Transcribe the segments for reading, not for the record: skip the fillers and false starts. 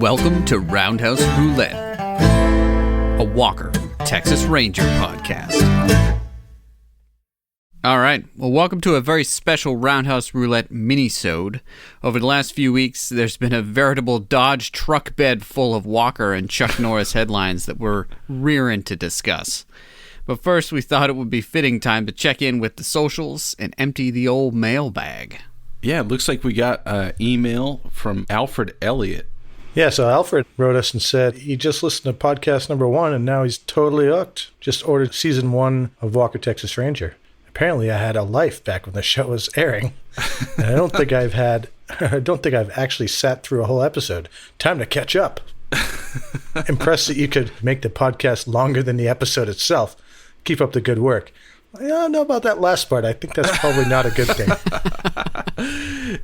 Welcome to Roundhouse Roulette, a Walker, Texas Ranger podcast. All right, well, welcome to a very special Roundhouse Roulette mini-sode. Over the last few weeks, there's been a veritable Dodge truck bed full of Walker and Chuck Norris headlines that we're rearing to discuss. But first, we thought it would be fitting time to check in with the socials and empty the old mailbag. Yeah, it looks like we got an email from Alfred Elliott. Yeah, so Alfred wrote us and said he just listened to podcast number 1 and now he's totally hooked. Just ordered season 1 of Walker, Texas Ranger. Apparently I had a life back when the show was airing. And I don't think I've actually sat through a whole episode. Time to catch up. Impressed that you could make the podcast longer than the episode itself. Keep up the good work. I don't know about that last part. I think that's probably not a good thing.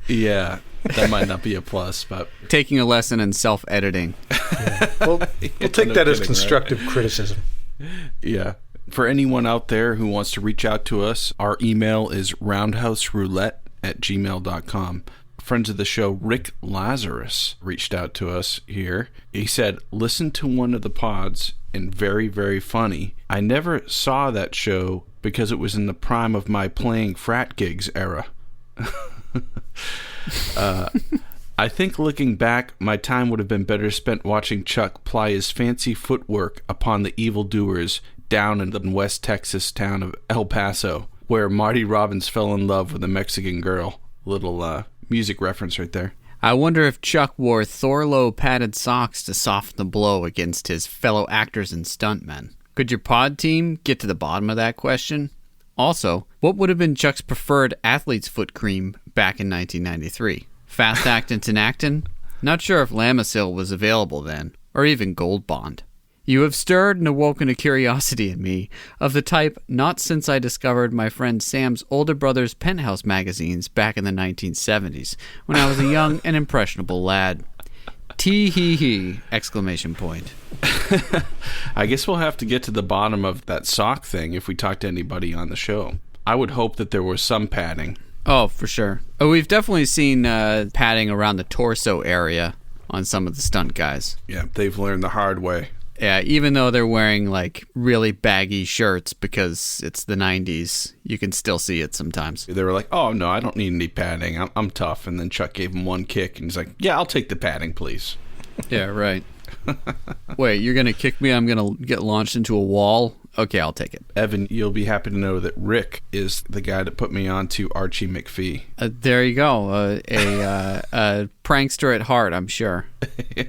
Yeah, that might not be a plus, but Taking a lesson in self-editing. Yeah. We'll take that as constructive criticism. Yeah. For anyone out there who wants to reach out to us, our email is roundhouseroulette@gmail.com. Friends of the show, Rick Lazarus, reached out to us here. He said, listen to one of the pods and very, very funny. I never saw that show because it was in the prime of my playing frat gigs era. I think looking back, my time would have been better spent watching Chuck ply his fancy footwork upon the evildoers down in the West Texas town of El Paso, where Marty Robbins fell in love with a Mexican girl. Little music reference right there. I wonder if Chuck wore Thorlow padded socks to soften the blow against his fellow actors and stuntmen. Could your pod team get to the bottom of that question? Also, what would have been Chuck's preferred athlete's foot cream back in 1993? Fast Actin' Tinactin? Not sure if Lamisil was available then, or even Gold Bond. You have stirred and awoken a curiosity in me of the type not since I discovered my friend Sam's older brother's Penthouse magazines back in the 1970s, when I was a young and impressionable lad. Tee-hee-hee! Exclamation point. I guess we'll have to get to the bottom of that sock thing if we talk to anybody on the show. I would hope that there was some padding. Oh, for sure. Oh, we've definitely seen padding around the torso area on some of the stunt guys. Yeah, they've learned the hard way. Yeah, even though they're wearing like really baggy shirts because it's the 90s, you can still see it sometimes. They were like, oh, no, I don't need any padding. I'm tough. And then Chuck gave him one kick, and he's like, yeah, I'll take the padding, please. Yeah, right. Wait, you're going to kick me? I'm going to get launched into a wall? Okay, I'll take it. Evan, you'll be happy to know that Rick is the guy that put me on to Archie McPhee. There you go. A prankster at heart, I'm sure. Yeah.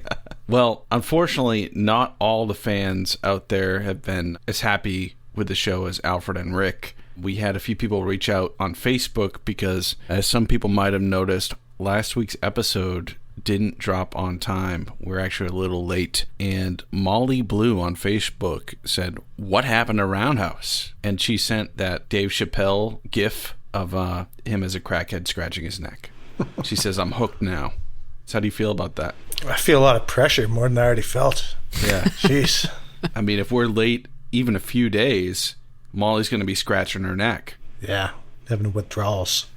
Well, unfortunately, not all the fans out there have been as happy with the show as Alfred and Rick. We had a few people reach out on Facebook because, as some people might have noticed, last week's episode didn't drop on time. We're actually a little late. And Molly Blue on Facebook said, what happened to Roundhouse? And she sent that Dave Chappelle gif of him as a crackhead scratching his neck. She says, I'm hooked now. So how do you feel about that? I feel a lot of pressure, more than I already felt. Yeah. Jeez. I mean, if we're late even a few days, Molly's going to be scratching her neck. Yeah, having withdrawals.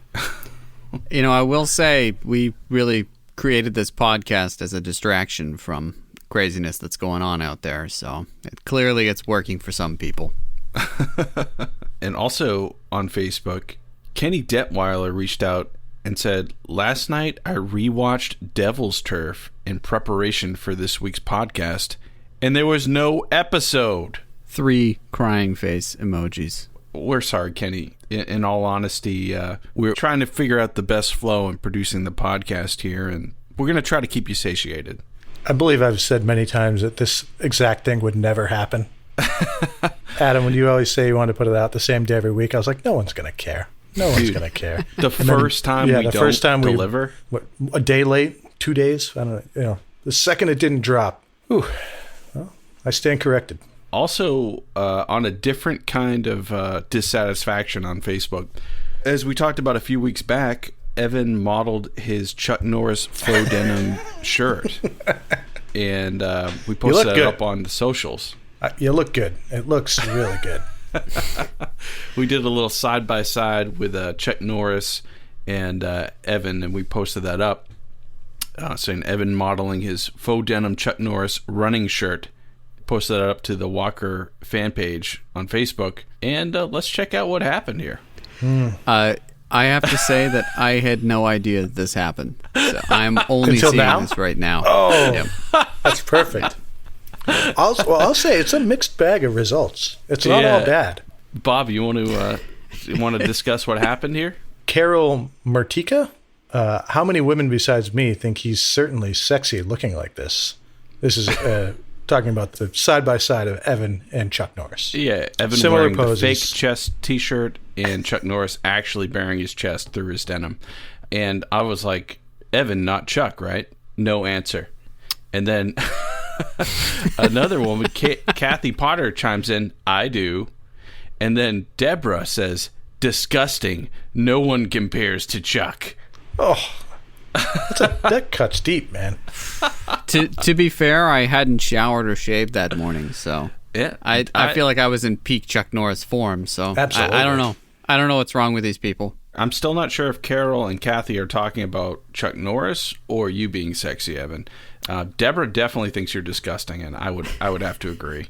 You know, I will say we really created this podcast as a distraction from craziness that's going on out there. So clearly it's working for some people. And also on Facebook, Kenny Detweiler reached out and said, last night I rewatched Devil's Turf in preparation for this week's podcast, and there was no episode. 3 crying face emojis. We're sorry, Kenny. In all honesty, we're trying to figure out the best flow in producing the podcast here, and we're going to try to keep you satiated. I believe I've said many times that this exact thing would never happen. Adam, when you always say you want to put it out the same day every week, I was like, no one's going to care. No one's going to care. The first time we don't deliver? A day late, 2 days? I don't know. The second it didn't drop, well, I stand corrected. Also, on a different kind of dissatisfaction on Facebook, as we talked about a few weeks back, Evan modeled his Chuck Norris faux denim shirt, and we posted that up on the socials. You look good. It looks really good. We did a little side-by-side with Chuck Norris and Evan, and we posted that up. saying Evan modeling his faux denim Chuck Norris running shirt. Posted that up to the Walker fan page on Facebook. And let's check out what happened here. I have to say that I had no idea that this happened. So I'm only Until seeing now? this right now. Oh, Yep. that's perfect. I'll say it's a mixed bag of results. It's not all bad. Bob, you want to discuss what happened here? Carol Murtica? How many women besides me think he's certainly sexy looking like this? This is talking about the side-by-side of Evan and Chuck Norris. Yeah, Evan Similar wearing poses. the fake chest T-shirt and Chuck Norris actually bearing his chest through his denim. And I was like, Evan, not Chuck, right? No answer. And then another woman, Kathy Potter, chimes in, I do. And then Deborah says, disgusting. No one compares to Chuck. Oh, that cuts deep, man. To be fair, I hadn't showered or shaved that morning, so Yeah, I feel like I was in peak Chuck Norris form. So Absolutely. I don't know. I don't know what's wrong with these people. I'm still not sure if Carol and Kathy are talking about Chuck Norris or you being sexy, Evan. Deborah definitely thinks you're disgusting, and I would have to agree.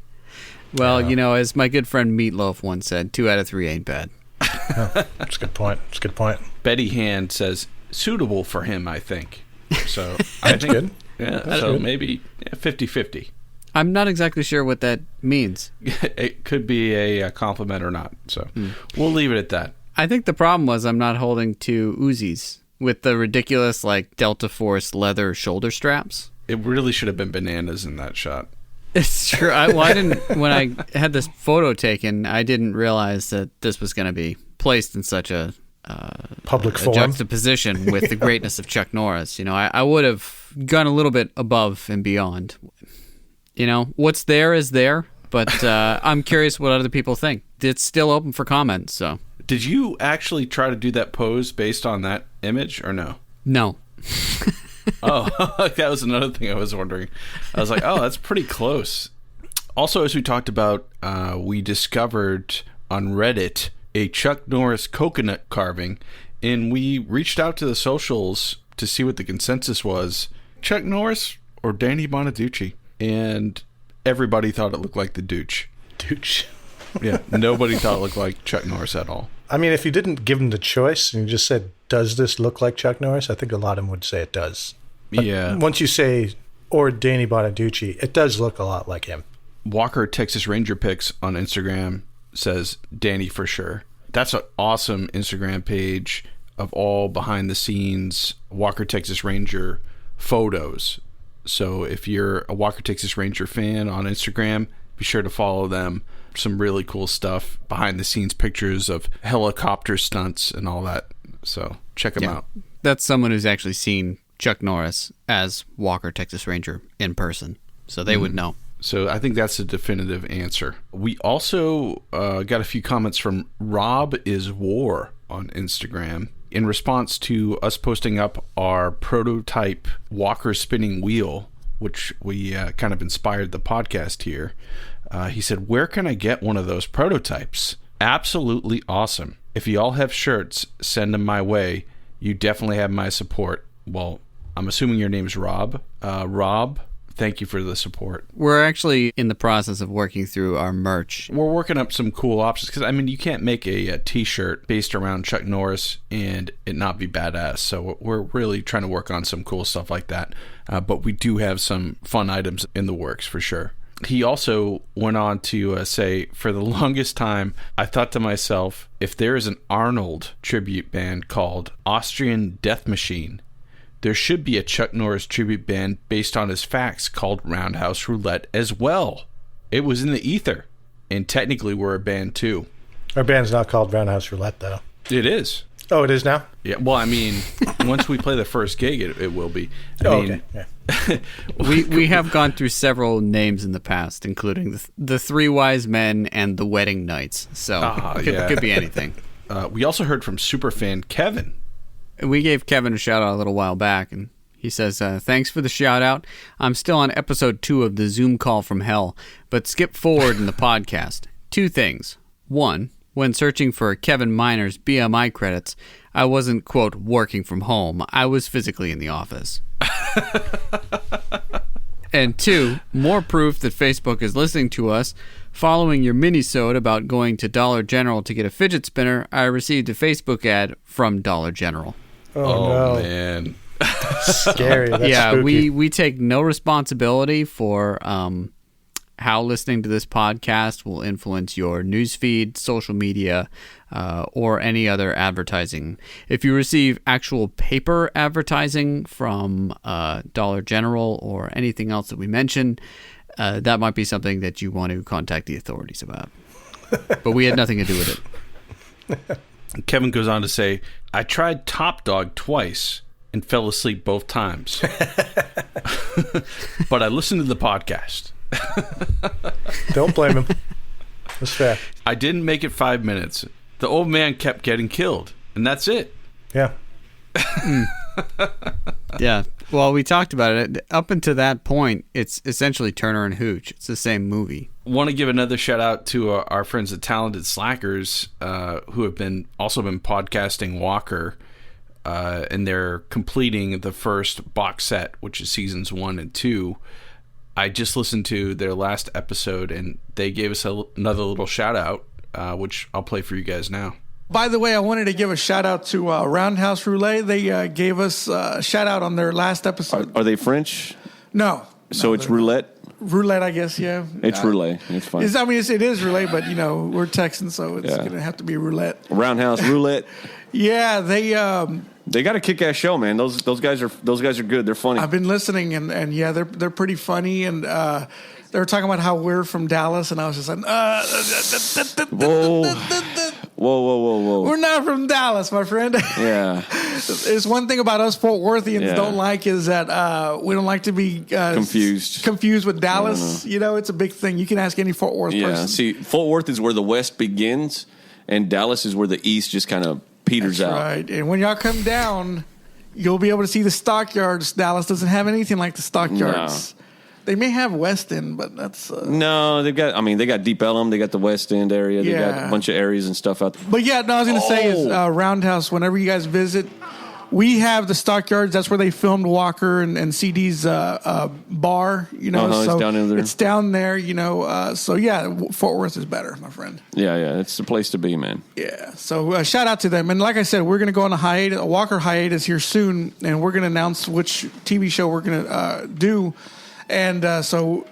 Well, as my good friend Meatloaf once said, 2 out of 3 ain't bad. That's a good point. Betty Hand says, suitable for him, I think. So That's good. Yeah, That's so good. maybe 50-50. I'm not exactly sure what that means. It could be a compliment or not. So we'll leave it at that. I think the problem was I'm not holding 2 Uzis with the ridiculous Delta Force leather shoulder straps. It really should have been bananas in that shot. It's true. I didn't. When I had this photo taken, I didn't realize that this was going to be placed in such a Public a forum. juxtaposition with the greatness of Chuck Norris. I would have gone a little bit above and beyond. What's there is there, but I'm curious what other people think. It's still open for comments. So Did you actually try to do that pose based on that image or no? no. Oh, that was another thing I was wondering. I was like, oh, that's pretty close. Also, as we talked about, we discovered on Reddit a Chuck Norris coconut carving, and we reached out to the socials to see what the consensus was. Chuck Norris or Danny Bonaducci? And everybody thought it looked like the Dooch. Douche. Yeah, nobody thought it looked like Chuck Norris at all. I mean, if you didn't give him the choice and you just said, does this look like Chuck Norris? I think a lot of them would say it does. But Yeah. once you say, or Danny Bonaducci, it does look a lot like him. Walker Texas Ranger Pics on Instagram says Danny for sure. That's an awesome Instagram page of all behind the scenes Walker Texas Ranger photos. So if you're a Walker Texas Ranger fan on Instagram, be sure to follow them. Some really cool stuff, behind the scenes pictures of helicopter stunts and all that. So check them out. That's someone who's actually seen Chuck Norris as Walker Texas Ranger in person, so they would know. So I think that's a definitive answer. We also got a few comments from Rob is War on Instagram in response to us posting up our prototype Walker spinning wheel, which we kind of inspired the podcast here. He said, where can I get one of those prototypes? Absolutely awesome. If you all have shirts, send them my way. You definitely have my support. Well, I'm assuming your name's Rob. Rob, thank you for the support. We're actually in the process of working through our merch. We're working up some cool options because, I mean, you can't make a t-shirt based around Chuck Norris and it not be badass. So we're really trying to work on some cool stuff like that. But we do have some fun items in the works for sure. He also went on to say, for the longest time, I thought to myself, if there is an Arnold tribute band called Austrian Death Machine, there should be a Chuck Norris tribute band based on his facts called Roundhouse Roulette as well. It was in the ether, and technically we're a band too. Our band's not called Roundhouse Roulette, though. It is. Oh, it is now? Yeah, well, I mean, once we play the first gig, it will be. I mean, okay. Yeah. We have gone through several names in the past, including the Three Wise Men and the Wedding Nights. So it could be anything. We also heard from superfan Kevin. We gave Kevin a shout out a little while back, and he says, thanks for the shout out. I'm still on episode 2 of the Zoom call from hell, but skip forward in the podcast. 2 things. 1, when searching for Kevin Miner's BMI credits, I wasn't, quote, working from home. I was physically in the office. And 2, more proof that Facebook is listening to us. Following your mini-sode about going to Dollar General to get a fidget spinner, I received a Facebook ad from Dollar General. Oh no. Man. Scary. That's spooky. we take no responsibility for how listening to this podcast will influence your newsfeed, social media, or any other advertising. If you receive actual paper advertising from Dollar General or anything else that we mentioned, that might be something that you want to contact the authorities about. But we had nothing to do with it. Kevin goes on to say, I tried Top Dog twice and fell asleep both times. But I listened to the podcast. Don't blame him. That's fair. I didn't make it 5 minutes. The old man kept getting killed, and that's it. Yeah. Yeah. Well, we talked about it. Up until that point, it's essentially Turner and Hooch. It's the same movie. Want to give another shout out to our friends at Talented Slackers, who have also been podcasting Walker, and they're completing the first box set, which is seasons 1 and 2. I just listened to their last episode, and they gave us another little shout out, which I'll play for you guys now. By the way, I wanted to give a shout out to Roundhouse Roulette. They gave us a shout out on their last episode. Are they French? No. So it's roulette? Roulette, I guess, yeah. It's roulette. It's fine. It is roulette, but, we're Texans, so it's going to have to be roulette. Roundhouse Roulette. Yeah, they got a kick-ass show, man. Those guys are good. They're funny. I've been listening, and yeah, they're pretty funny, and they were talking about how we're from Dallas, and I was just like, Whoa. We're not from Dallas, my friend. Yeah. There's one thing about us Fort Worthians don't like is that we don't like to be confused with Dallas. No. It's a big thing. You can ask any Fort Worth person. Yeah, see, Fort Worth is where the West begins, and Dallas is where the East just kind of peters out. Right. And when y'all come down, you'll be able to see the stockyards. Dallas doesn't have anything like the stockyards. No. They may have West End, but that's... No, they got Deep Ellum. They got the West End area. They got a bunch of areres and stuff out there. But yeah, no, I was going to say is Roundhouse, whenever you guys visit, we have the stockyards. That's where they filmed Walker and CD's bar, so it's down in there. It's down there, so yeah, Fort Worth is better, my friend. Yeah, it's the place to be, man. Yeah, so shout out to them. And like I said, we're going to go on a Walker hiatus here soon, and we're going to announce which TV show we're going to do. And so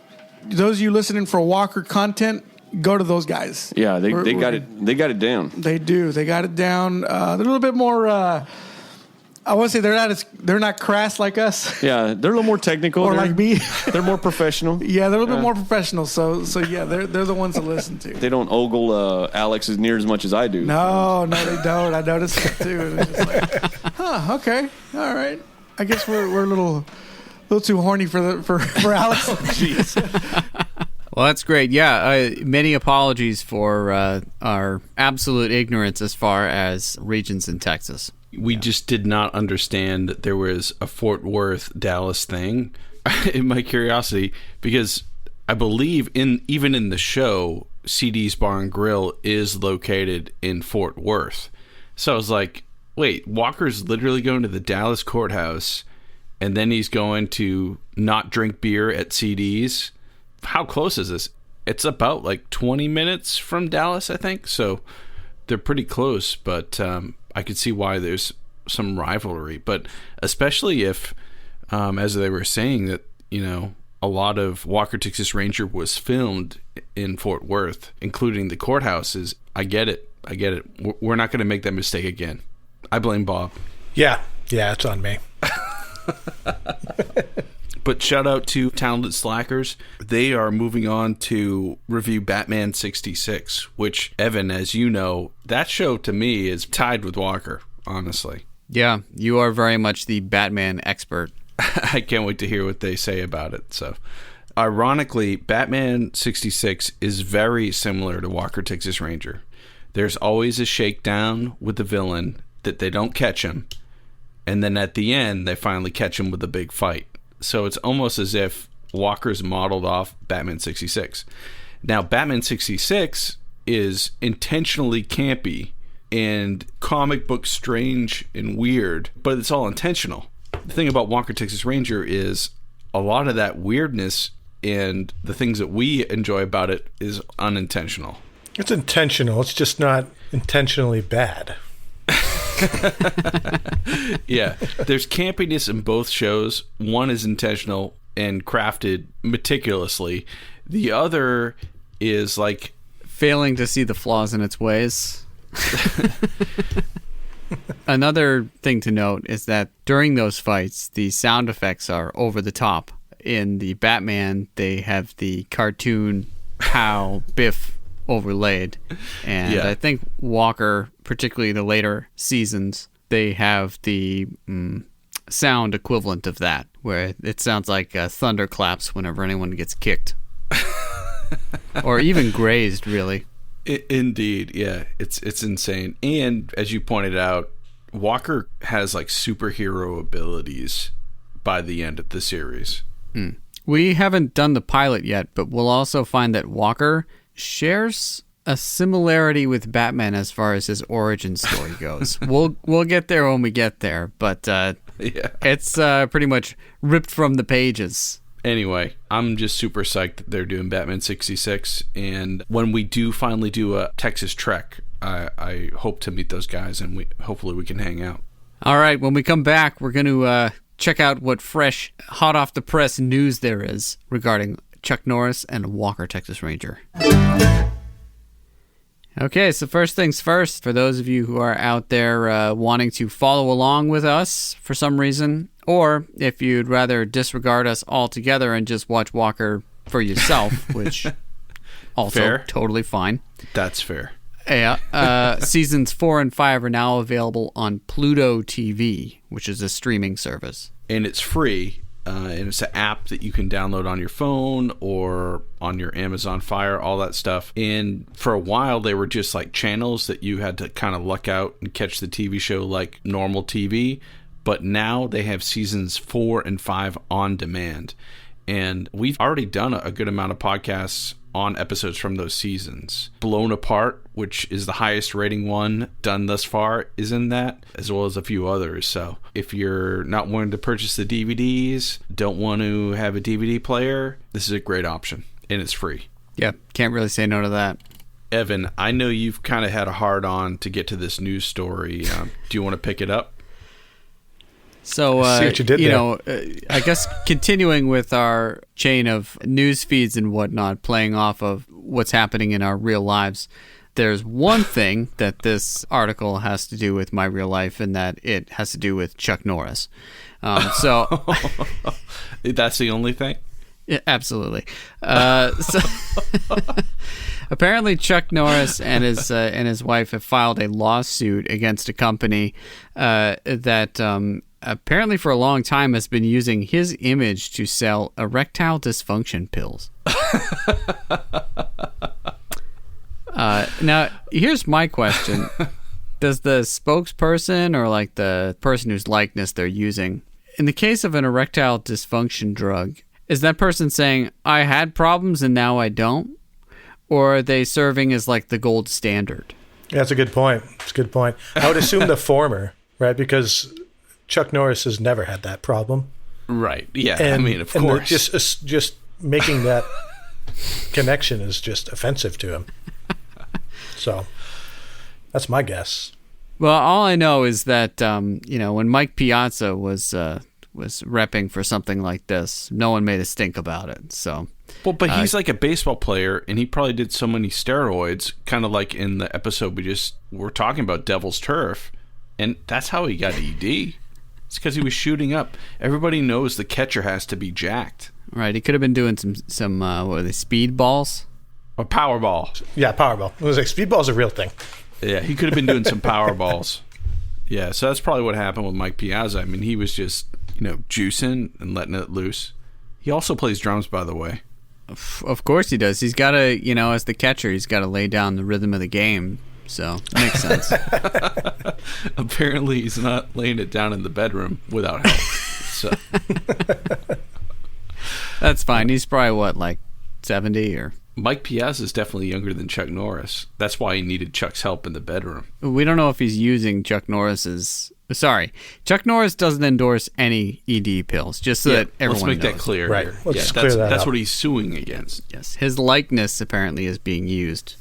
those of you listening for Walker content, go to those guys. Yeah, they got it. They got it down. They do. They got it down. They're a little bit more. I want to say they're not crass like us. Yeah, they're a little more technical. Or like me. They're more professional. Yeah, they're a little bit more professional. So yeah, they're the ones to listen to. They don't ogle Alex as near as much as I do. No, they don't. I noticed it too. It's just like, okay, all right. I guess we're a little too horny for Alex. Jeez. Well, that's great. Yeah, many apologies for our absolute ignorance as far as regions in Texas. We just did not understand that there was a Fort Worth, Dallas thing. In my curiosity, because I believe even in the show, CD's Bar and Grill is located in Fort Worth. So I was like, wait, Walker's literally going to the Dallas courthouse, and then he's going to not drink beer at CD's. How close is this? It's about like 20 minutes from Dallas, I think. So they're pretty close, but I could see why there's some rivalry. But especially if, as they were saying, that, a lot of Walker, Texas Ranger was filmed in Fort Worth, including the courthouses. I get it. We're not going to make that mistake again. I blame Bob. Yeah, it's on me. But shout out to Talented Slackers. They are moving on to review Batman 66, which, Evan, as you know, that show to me is tied with Walker, honestly. Yeah, you are very much the Batman expert. I can't wait to hear what they say about it. So, ironically, Batman 66 is very similar to Walker, Texas Ranger. There's always a shakedown with the villain that they don't catch him, and then at the end, they finally catch him with a big fight. So it's almost as if Walker's modeled off Batman 66. Now, Batman 66 is intentionally campy and comic book strange and weird, but it's all intentional. The thing about Walker, Texas Ranger is a lot of that weirdness and the things that we enjoy about it is unintentional. It's intentional. It's just not intentionally bad. Yeah. There's campiness in both shows. One is intentional and crafted meticulously. The other is like failing to see the flaws in its ways. Another thing to note is that during those fights, the sound effects are over the top. In the Batman, they have the cartoon pow biff overlaid. And Yeah. I think Walker, particularly the later seasons, they have the sound equivalent of that, where it sounds like thunderclaps whenever anyone gets kicked. Or even grazed, really. Indeed, yeah. It's insane. And as you pointed out, Walker has like superhero abilities by the end of the series. We haven't done the pilot yet, but we'll also find that Walker shares a similarity with Batman as far as his origin story goes. We'll get there when we get there, but Yeah. it's pretty much ripped from the pages. Anyway, I'm just super psyched that they're doing Batman 66. And when we do finally do a Texas trek, I hope to meet those guys and hopefully we can hang out. All right, when we come back, we're going to check out what fresh, hot off the press news there is regarding Chuck Norris and Walker, Texas Ranger. Okay, so first things first, for those of you who are out there wanting to follow along with us for some reason, or if you'd rather disregard us altogether and just watch Walker for yourself, which also Fair. totally fine. That's fair. Yeah, seasons 4 and 5 are now available on Pluto TV, which is a streaming service. And it's free. And it's an app that you can download on your phone or on your Amazon Fire, all that stuff. And for a while, they were just like channels that you had to kind of luck out and catch the TV show like normal TV. But now they have seasons 4 and 5 on demand. And we've already done a good amount of podcasts on episodes from those seasons. Blown Apart, which is the highest rating one done thus far, is in that, as well as a few others. So if you're not wanting to purchase the DVDs, don't want to have a DVD player, this is a great option, and it's free. Yeah, can't really say no to that. Evan, I know you've kind of had a hard-on to get to this news story. Do you want to pick it up? So, see what you did there. I guess continuing with our chain of news feeds and whatnot, playing off of what's happening in our real lives, there's one thing that this article has to do with my real life, and that it has to do with Chuck Norris. So That's the only thing? Yeah, absolutely. So apparently, Chuck Norris and his wife have filed a lawsuit against a company that apparently for a long time has been using his image to sell erectile dysfunction pills. Now, here's my question. Does the spokesperson or like the person whose likeness they're using, in the case of an erectile dysfunction drug, is that person saying, I had problems and now I don't? Or are they serving as like the gold standard? Yeah, that's a good point. It's a good point. I would assume the former, right? Because Chuck Norris has never had that problem. Right. Yeah. And, I mean, of course. Just making that connection is just offensive to him. So that's my guess. Well, all I know is that when Mike Piazza was repping for something like this, no one made a stink about it. So, Well, but he's like a baseball player, and he probably did so many steroids, kind of like in the episode we just were talking about, Devil's Turf, and that's how he got ED. It's because he was shooting up. Everybody knows the catcher has to be jacked. Right, he could have been doing some what were they, speed balls? Or Powerball. Yeah, Powerball. It was like speedball's a real thing. Yeah, he could have been doing some Powerballs. Yeah, so that's probably what happened with Mike Piazza. I mean, he was just, juicing and letting it loose. He also plays drums, by the way. Of course he does. He's got to, as the catcher, he's got to lay down the rhythm of the game. So, makes sense. Apparently, he's not laying it down in the bedroom without help. So That's fine. He's probably, 70 or Mike Piazza is definitely younger than Chuck Norris. That's why he needed Chuck's help in the bedroom. We don't know if he's using Chuck Norris's... Sorry, Chuck Norris doesn't endorse any ED pills, just so that everyone Let's make knows. that clear. Right. Here. Let's yeah, clear that that's up. what he's suing against. Yes, his likeness apparently is being used.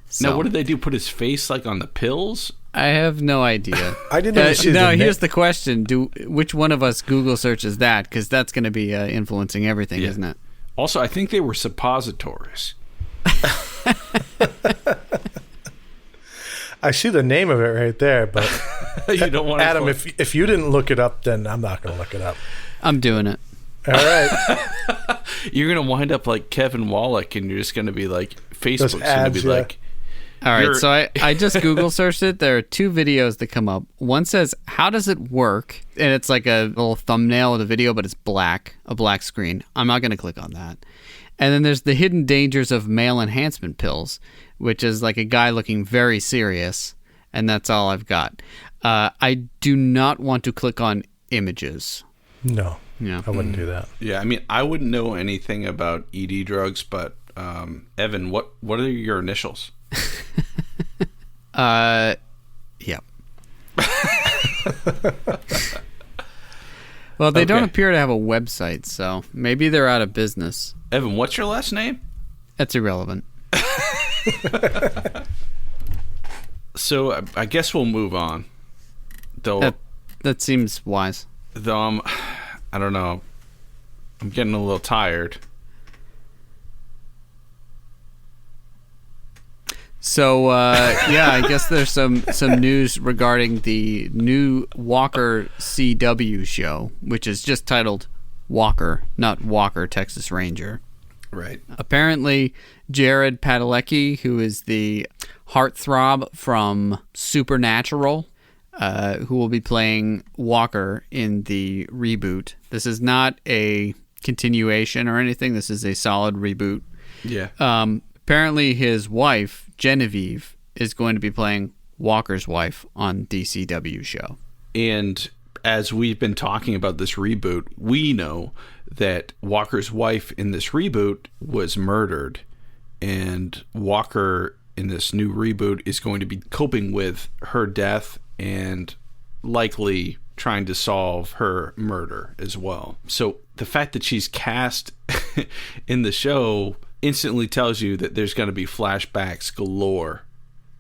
So, Now, what did they do? Put his face like on the pills? I have no idea. I didn't even see Now, the here's the question. Which one of us Google searches that? Because that's going to be influencing everything, isn't it? Also, I think they were suppositories. I see the name of it right there, but You don't want to Adam, if you didn't look it up, then I'm not going to look it up. I'm doing it. All right. You're going to wind up like Kevin Wallach, and you're just going to be like, Facebook's going to ads, be yeah. like... All right, You're- so I just Google searched it. There are 2 videos that come up. One says, how does it work? And it's like a little thumbnail of the video, but it's black, a black screen. I'm not going to click on that. And then there's the hidden dangers of male enhancement pills, which is like a guy looking very serious. And that's all I've got. I do not want to click on images. No, Yeah. I wouldn't do that. Yeah, I mean, I wouldn't know anything about ED drugs, but Evan, what are your initials? Yep. Well, they don't Okay. appear to have a website, so maybe they're out of business. Evan, what's your last name? That's irrelevant. So I guess we'll move on. Though, That seems wise. I don't know. I'm getting a little tired. So, yeah, I guess there's some news regarding the new Walker CW show, which is just titled Walker, not Walker, Texas Ranger. Right. Apparently, Jared Padalecki, who is the heartthrob from Supernatural, who will be playing Walker in the reboot. This is not a continuation or anything. This is a solid reboot. Yeah. Apparently, his wife, Genevieve, is going to be playing Walker's wife on the CW show. And as we've been talking about this reboot, we know that Walker's wife in this reboot was murdered. And Walker in this new reboot is going to be coping with her death and likely trying to solve her murder as well. So the fact that she's cast in the show instantly tells you that there's going to be flashbacks galore,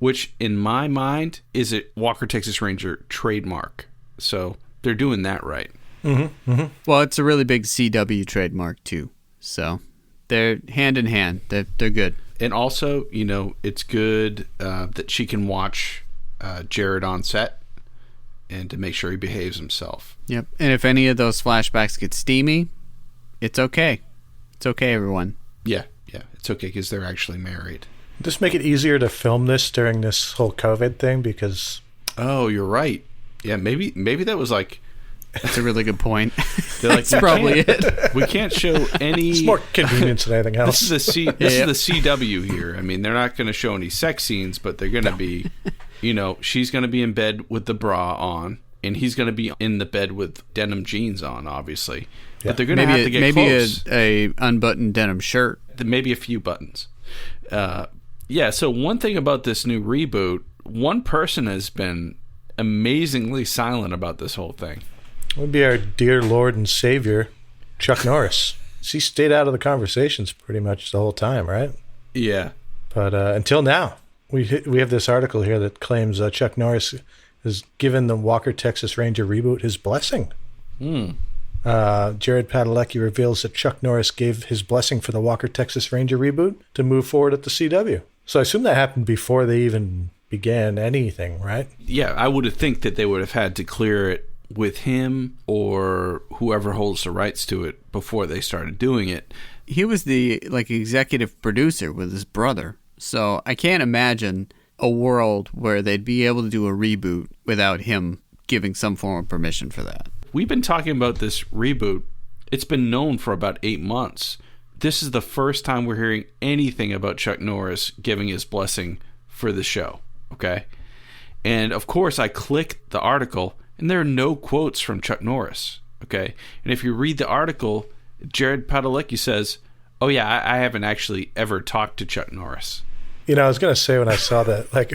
which in my mind is a Walker Texas Ranger trademark. So they're doing that right. Well, it's a really big CW trademark, too. So they're hand in hand. They're good. And also, you know, it's good that she can watch Jared on set and to make sure he behaves himself. Yep. And if any of those flashbacks get steamy, it's okay. It's okay, everyone. Yeah, it's okay because they're actually married. Just make it easier to film this during this whole COVID thing because Oh, you're right. Yeah, maybe that was like That's a really good point. they're like That's probably it. we can't show any. it's more convenience than anything else. This is the CW here. I mean, they're not going to show any sex scenes, but they're going to be, you know, she's going to be in bed with the bra on, and he's going to be in the bed with denim jeans on, obviously. Yeah. But they're going to have to get close. a unbuttoned denim shirt. Maybe a few buttons. Yeah. So one thing about this new reboot, one person has been amazingly silent about this whole thing. It would be our dear Lord and Savior, Chuck Norris. He stayed out of the conversations pretty much the whole time, right? Yeah. But until now, we have this article here that claims Chuck Norris has given the Walker Texas Ranger reboot his blessing. Jared Padalecki reveals that Chuck Norris gave his blessing for the Walker Texas Ranger reboot to move forward at the CW. So I assume that happened before they even began anything, right? Yeah, I would think that they would have had to clear it with him or whoever holds the rights to it before they started doing it. He was the executive producer with his brother. So I can't imagine a world where they'd be able to do a reboot without him giving some form of permission for that. We've been talking about this reboot. It's been known for about 8 months. This is the first time we're hearing anything about Chuck Norris giving his blessing for the show. Okay? And of course, I clicked the article, and there are no quotes from Chuck Norris. Okay? And if you read the article, Jared Padalecki says, Oh, yeah, I haven't actually ever talked to Chuck Norris. You know, I was going to say when I saw that, like,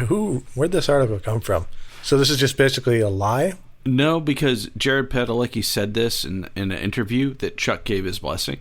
where'd this article come from? So this is just basically a lie? No, because Jared Padalecki said this in an interview that Chuck gave his blessing.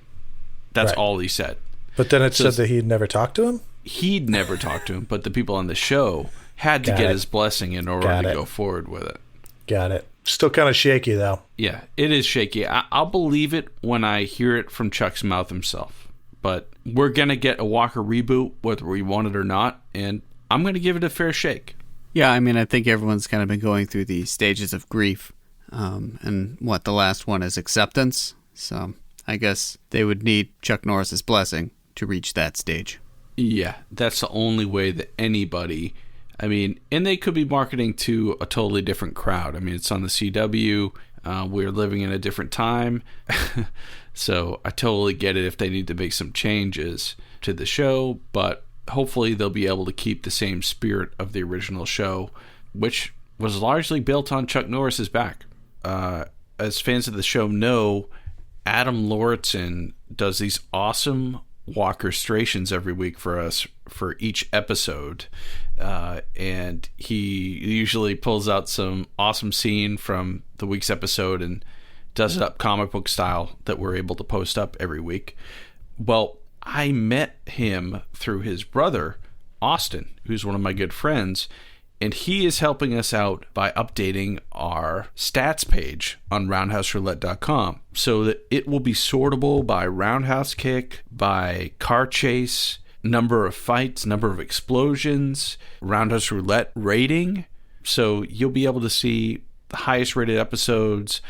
That's Right. all he said. But then it said that he'd never talked to him? He'd never talked to him, but the people on the show had to Got get it. his blessing in order Got to it. go forward with it. Got it. Still kind of shaky, though. Yeah, it is shaky. I'll believe it when I hear it from Chuck's mouth himself. But we're going to get a Walker reboot, whether we want it or not, and I'm going to give it a fair shake. Yeah, I mean, I think everyone's kind of been going through the stages of grief. And the last one is acceptance. So I guess they would need Chuck Norris's blessing to reach that stage. Yeah, that's the only way that anybody... I mean, and they could be marketing to a totally different crowd. I mean, it's on the CW. We're living in a different time. So I totally get it if they need to make some changes to the show. But hopefully they'll be able to keep the same spirit of the original show, which was largely built on Chuck Norris's back. As fans of the show know, Adam Lauritsen does these awesome Walkerstrations every week for us for each episode, and he usually pulls out some awesome scene from the week's episode and does it up comic book style that we're able to post up every week. Well, I met him through his brother Austin, who's one of my good friends, and he is helping us out by updating our stats page on roundhouseroulette.com so that it will be sortable by roundhouse kick, by car chase, number of fights, number of explosions, roundhouse roulette rating. So you'll be able to see the highest rated episodes.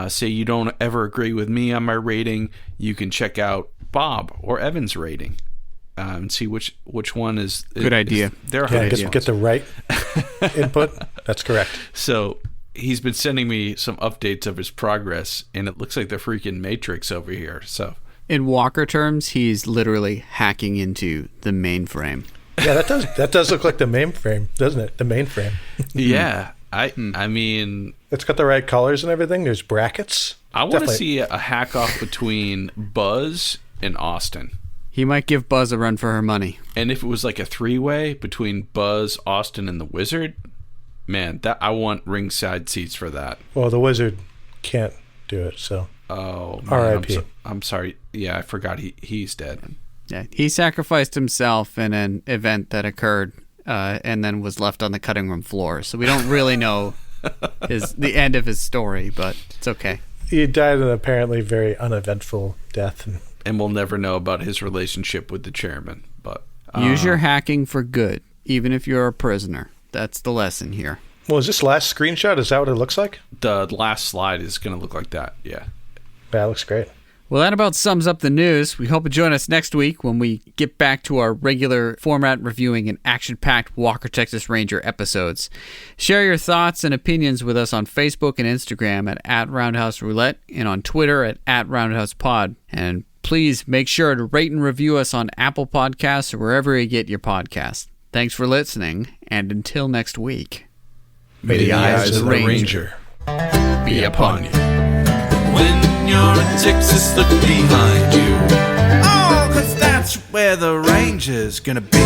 Say you don't ever agree with me on my rating, you can check out Bob or Evan's rating. And see which one is Good idea. Their Yeah, highest get the right input. That's correct. So he's been sending me some updates of his progress, and it looks like the freaking Matrix over here. So In Walker terms, he's literally hacking into the mainframe. Yeah, that does look like the mainframe, doesn't it? The mainframe. yeah, I mean, It's got the right colors and everything. There's brackets. I want to Definitely. see a hack off between Buzz and Austin. He might give Buzz a run for her money. And if it was like a three-way between Buzz, Austin, and the Wizard, man, that I want ringside seats for that. Well, the wizard can't do it, so. Oh, man, R.I.P. I'm sorry. Yeah, I forgot he's dead. Yeah, he sacrificed himself in an event that occurred and then was left on the cutting room floor. So we don't really know the end of his story, but it's okay. He died an apparently very uneventful death. And we'll never know about his relationship with the chairman. But Use your hacking for good, even if you're a prisoner. That's the lesson here. Well, is this last screenshot? Is that what it looks like? the last slide is going to look like that. Yeah. Yeah, it looks great. Well, that about sums up the news. We hope you join us next week when we get back to our regular format reviewing an action-packed Walker Texas Ranger episodes. Share your thoughts and opinions with us on Facebook and Instagram at Roundhouse Roulette and on Twitter at Roundhouse Pod. And please make sure to rate and review us on Apple Podcasts or wherever you get your podcasts. Thanks for listening, and until next week, May the eyes of the Ranger Be upon you. When you're in Texas, look behind you. Oh, 'cause that's where the Ranger's gonna be.